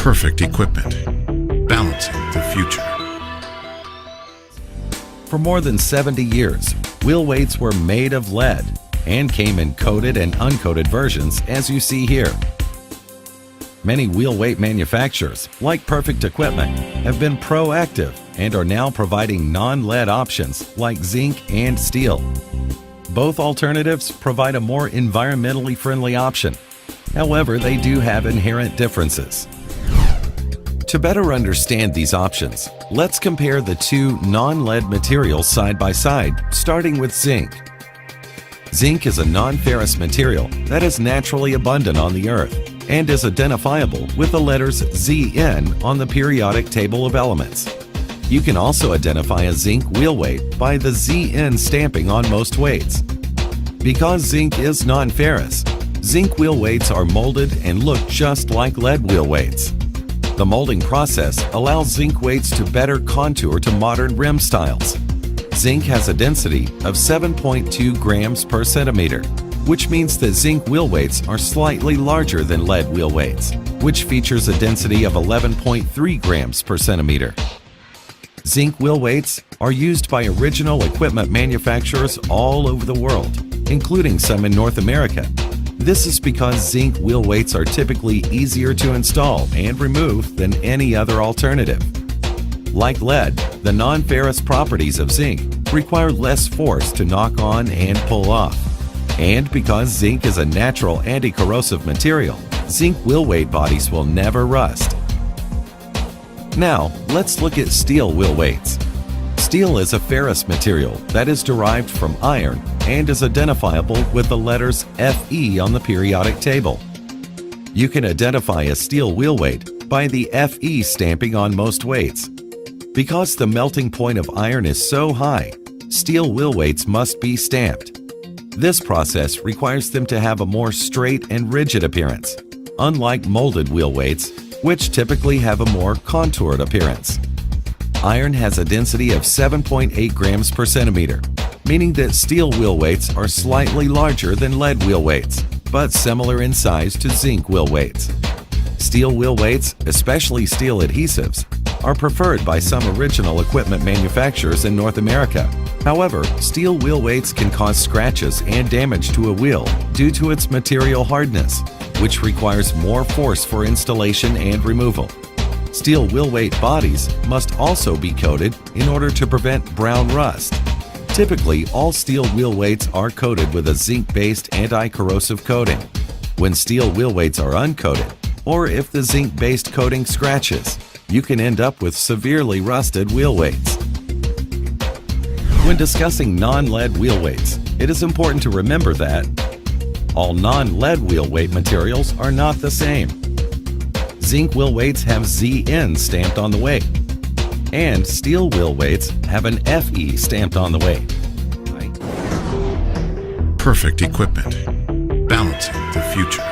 Perfect equipment, balancing the future. For more than 70 years, wheel weights were made of lead and came in coated and uncoated versions, as you see here. Many wheel weight manufacturers, like Perfect Equipment, have been proactive and are now providing non-lead options like zinc and steel. Both alternatives provide a more environmentally friendly option. However, they do have inherent differences. To better understand these options, let's compare the two non-lead materials side by side, starting with zinc. Zinc is a non-ferrous material that is naturally abundant on the Earth and is identifiable with the letters Zn on the periodic table of elements. You can also identify a zinc wheel weight by the Zn stamping on most weights. Because zinc is non-ferrous, zinc wheel weights are molded and look just like lead wheel weights. The molding process allows zinc weights to better contour to modern rim styles. Zinc has a density of 7.2 grams per centimeter, which means that zinc wheel weights are slightly larger than lead wheel weights, which features a density of 11.3 grams per centimeter. Zinc wheel weights are used by original equipment manufacturers all over the world, including some in North America. This is because zinc wheel weights are typically easier to install and remove than any other alternative. Like lead, the non-ferrous properties of zinc require less force to knock on and pull off. And because zinc is a natural anti-corrosive material, zinc wheel weight bodies will never rust. Now, let's look at steel wheel weights. Steel is a ferrous material that is derived from iron and is identifiable with the letters Fe on the periodic table. You can identify a steel wheel weight by the Fe stamping on most weights. Because the melting point of iron is so high, steel wheel weights must be stamped. This process requires them to have a more straight and rigid appearance, unlike molded wheel weights, which typically have a more contoured appearance. Iron has a density of 7.8 grams per centimeter, meaning that steel wheel weights are slightly larger than lead wheel weights, but similar in size to zinc wheel weights. Steel wheel weights, especially steel adhesives, are preferred by some original equipment manufacturers in North America. However, steel wheel weights can cause scratches and damage to a wheel due to its material hardness, which requires more force for installation and removal. Steel wheel weight bodies must also be coated in order to prevent brown rust. Typically, all steel wheel weights are coated with a zinc-based anti-corrosive coating. When steel wheel weights are uncoated, or if the zinc-based coating scratches, you can end up with severely rusted wheel weights. When discussing non-lead wheel weights, it is important to remember that all non-lead wheel weight materials are not the same. Zinc wheel weights have Zn stamped on the weight, and steel wheel weights have an Fe stamped on the weight. Perfect equipment, balancing the future.